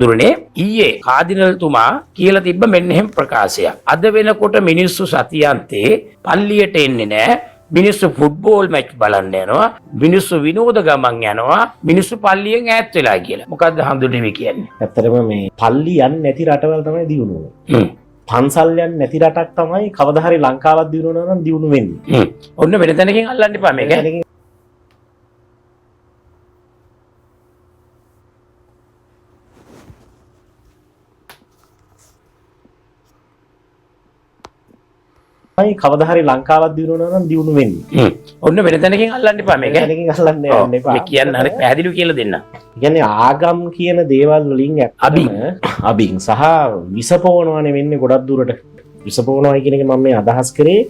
දුරනේ ඊයේ කාදිනල්තුමා කියලා තිබ්බ මෙන්න එහෙම ප්‍රකාශයක්. අද වෙනකොට මිනිස්සු සතියන්තේ පල්ලියට එන්නේ නැහැ. මිනිස්සු ෆුට්බෝල් මැච් බලන්න යනවා. මිනිස්සු විනෝද ගමන් යනවා. මිනිස්සු පල්ලියෙන් ඈත් වෙලා කියලා. මොකද්ද හඳුනේ කියන්නේ? ඇත්තටම මේ පල්ලි යන්නේ නැති රටවල් තමයි දියුණු වෙන්නේ. පන්සල් යන්නේ නැති රටක් තමයි කවදා හරි ලංකාවක් දියුණු වෙනවා නම් දියුණු වෙන්නේ. ඔන්න වෙන තැනකින් අල්ලන්න එපා මේක. කවදා හරි ලංකාවක් දියුණු වෙනවා නම් දියුණු වෙන්නේ. ඔන්න වෙන තැනකින් අල්ලන්න එපා මේක. තැනකින් අල්ලන්න යන්න එපා. මේ කියන්න හරි පැහැදිලිව කියලා දෙන්න. කියන්නේ ආගම් කියන දේවල් වලින් අබින් සහ විසපෝනවනේ වෙන්නේ ගොඩක් දුරට. විසපෝනවයි කියන එක මම මේ අදහස් කරේ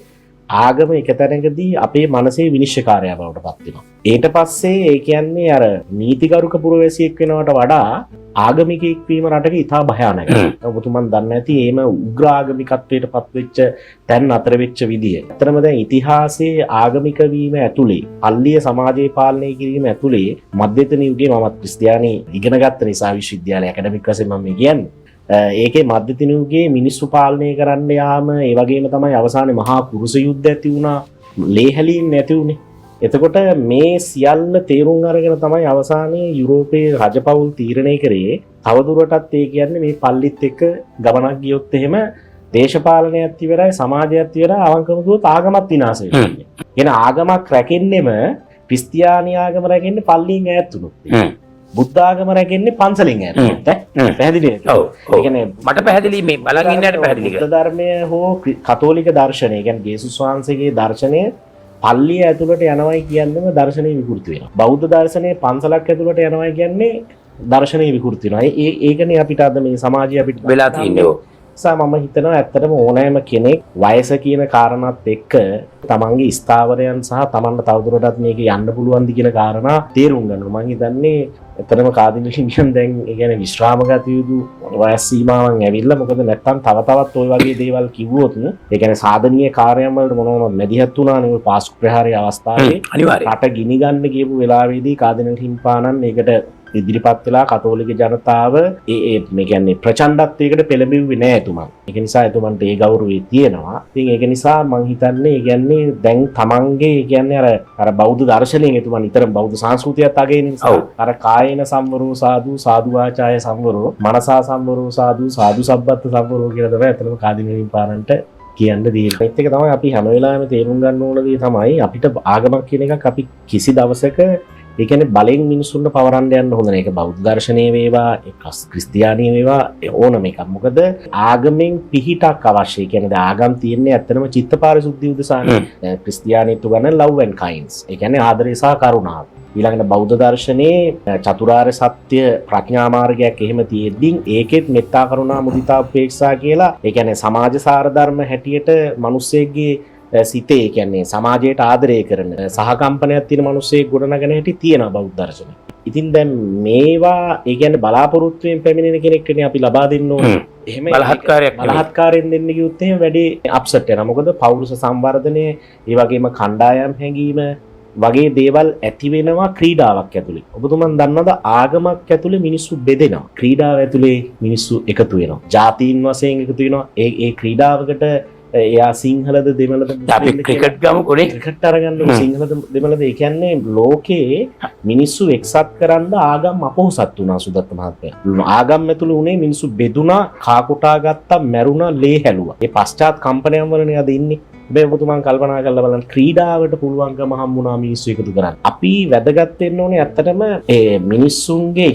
ආගම එක තැනකදී අපේ මනසේ විනිශ්චයකාරයා බවට පත් වෙනවා. ඊට පස්සේ ඒ කියන්නේ අර නීතිගරුක පුරවැසියෙක් වෙනවට වඩා ආගමිකයෙක් වීම රටක ඉතා භයානකයි. ඔබතුමන් දන්නේ නැති එහෙම උග්‍ර ආගමිකත්වයට පත් වෙච්ච තැන් අතර වෙච්ච විදිය. ඇත්තටම දැන් ඉතිහාසයේ ආගමික වීම ඇතුලේ, පල්ලිය සමාජය පාලනය කිරීම ඇතුලේ මධ්‍යතන යුගයේ මමත් ක්‍රිස්තියානි ඉගෙන ගත්ත නිසා විශ්වවිද්‍යාලය ඇකඩමික් වශයෙන් මම කියන්නේ. ඒකේ මධ්‍යතන යුගයේ මිනිස්සු පාලනය කරන්න යාම ඒ වගේම තමයි අවසානයේ මහා කුරුස යුද්ධ ඇති වුණා. ලේහැලීම් නැති වුණේ. එතකොට මේ සියල්ල තේරුම් අරගෙන තමයි අවසානයේ යුරෝපයේ රජපෞල් තීරණය කරේ තවදුරටත් ඒ කියන්නේ මේ පල්ලිත් එක්ක ගමනක් ගියොත් එහෙම දේශපාලනයත් ඉවරයි සමාජයත් ඉවරයි අවංකව කිව්වොත් ආගමත් විනාශ වෙනවා. කියන ආගමක් රැකෙන්නෙම ක්‍රිස්තියානි ආගම රැකෙන්නේ පල්ලියෙන් ඈත් වුණොත්. බුද්ධ ආගම රැකෙන්නේ පන්සලෙන් ඈත් වුණොත්. පැහැදිලිද? ඔව්. ඒ කියන්නේ මට පැහැදිලි මේ බලන් ඉන්නට පැහැදිලි. බුද්ධ ධර්මය හෝ කතෝලික දර්ශනය කියන්නේ ජේසුස් වහන්සේගේ දර්ශනය පල්ලිය ඇතුළට යනවයි කියන්නේම දර්ශනය විකෘති වෙනවා. බෞද්ධ දර්ශනයේ පන්සලක් ඇතුළට යනවයි කියන්නේ දර්ශනය විකෘති වෙනවා. ඒකනේ අපිට අද මේ සමාජය අපිට වෙලා තියෙන්නේ. මම හිතනවා ඇත්තටම ඕනෑම කෙනෙක් වයස කියන කාරණාත් එක්ක තමන්ගේ ස්ථාවරයන් සහ තමන්ට තවදුරටත් මේක යන්න පුළුවන්ද කියන කාරණා තේරුම් ගන්නවා. මම හිතන්නේ ඇත්තටම කාදිනලින් දැන් ඒ කියන්නේ විශ්‍රාම ගත යුතු වයස් සීමාවන් ඇවිල්ලා මොකද නැත්තම් තව තවත් ওই වගේ දේවල් කිව්වොත් ඒ කියන්නේ සාධනීය කාර්යයන් වලට මොනවද මැදිහත් වුණානේ ඔය පාස්කු ප්‍රහාරයේ අවස්ථාවේ රට ගිනි ගන්න කියපු වෙලාවේදී කාදිනල් හිම්පාණන් ඒකට ඉදිරිපත් වෙලා කතෝලික ජනතාව මේ කියන්නේ ප්‍රචණ්ඩත්වයකට පෙළඹෙන්නේ නැහැ එතුමන්. ඒක නිසා එතුමන්ට ඒ ගෞරවය තියෙනවා. ඉතින් ඒක නිසා මම හිතන්නේ ඒ කියන්නේ දැන් තමන්ගේ ඒ කියන්නේ අර බෞද්ධ දර්ශනයෙන් එතුමන් ඊතරම් බෞද්ධ සංස්කෘතියත් අගයන නිසා අර කායේන සම්වරෝ සාදු සාදු වාචාය සම්වරෝ මනසා සම්වරෝ සාදු සාදු සබ්බත් සම්වරෝ කියලා තමයි එතනම කාදිනලින් පාරන්ට කියන්න දෙන්නේ. ඒත් එක තමයි අපි හැම වෙලාවෙම තේරුම් ගන්න ඕන දේ තමයි අපිට ආගමක් කියන එකක් අපි කිසි දවසක ඒ කියන්නේ බලෙන් මිනිසුන්ට පවරන්න යන්න හොඳ නැහැ. ඒක බෞද්ධ දර්ශනීය වේවා, ඒක ක්‍රිස්තියානි වේවා ඕනම එකක්. මොකද ආගමෙන් පිහිටක් අවශ්‍යයි. කියන්නේ ආගම් තියෙන්නේ ඇත්තටම චිත්ත පාරිශුද්ධිය උදෙසානේ. ක්‍රිස්තියානිත් උගන්න love and kindness. ඒ කියන්නේ ආදරය සහ කරුණාව. ඊළඟට බෞද්ධ දර්ශනයේ චතුරාර්ය සත්‍ය ප්‍රඥා මාර්ගයක් එහෙම තියෙද්දී ඒකෙත් මෙත්තා කරුණා මුදිතා උපේක්ෂා කියලා ඒ කියන්නේ සමාජ සාර ධර්ම හැටියට මිනිස්සෙගේ සිතේ කියන්නේ සමාජයට ආදරය කරන සහකම්පනයක් තියෙන මිනිස්සෙක් ගොඩනගෙන හැටි තියෙනවා බෞද්ධ දර්ශනය. ඉතින් දැන් මේවා ඒ කියන්නේ බලාපොරොත්තුෙන් පැමිණෙන කෙනෙක්නේ අපි ලබා දෙන්න ඕනේ. එහෙම බලහත්කාරයෙන් දෙන්න කිව්වොත් එහෙම වැඩි අප්සෙට් වෙනවා. මොකද පෞරුෂ සංවර්ධනය, ඒ වගේම කණ්ඩායම් හැඟීම වගේ දේවල් ඇති වෙනවා ක්‍රීඩාවක් ඇතුලේ. ඔබතුමන් දන්නවද ආගමක් ඇතුලේ මිනිස්සු බෙදෙනවා. ක්‍රීඩාව ඇතුලේ මිනිස්සු එකතු වෙනවා. ජාතීන් වශයෙන් එකතු වෙනවා. ඒ ක්‍රීඩාවකට එයා සිංහලද දෙමළද අපි ක්‍රිකට් ගමුකෝනේ. ක්‍රිකට් අරගන්න සිංහලද දෙමළද ඒ කියන්නේ ලෝකේ මිනිස්සු එක්සත් කරන්න ආගම් අපොහසත් වුණා සුදත්ත මහත්තයා. ආගම් ඇතුළේ උනේ මිනිස්සු බෙදුනා, කා කොටා ගත්තා, මැරුණා, ලේ හැලුවා. ඒ පශ්චාත් කම්පනයන් වලනේ අද ඉන්නේ. මේ ඔබතුමන් කල්පනා කරලා බලන්න ක්‍රීඩාවට පුළුවන්කම හම්බුණා මිනිස්සු එකතු කරන්න. අපි වැදගත් වෙන්න ඕනේ ඇත්තටම ඒ මිනිස්සුන්ගේ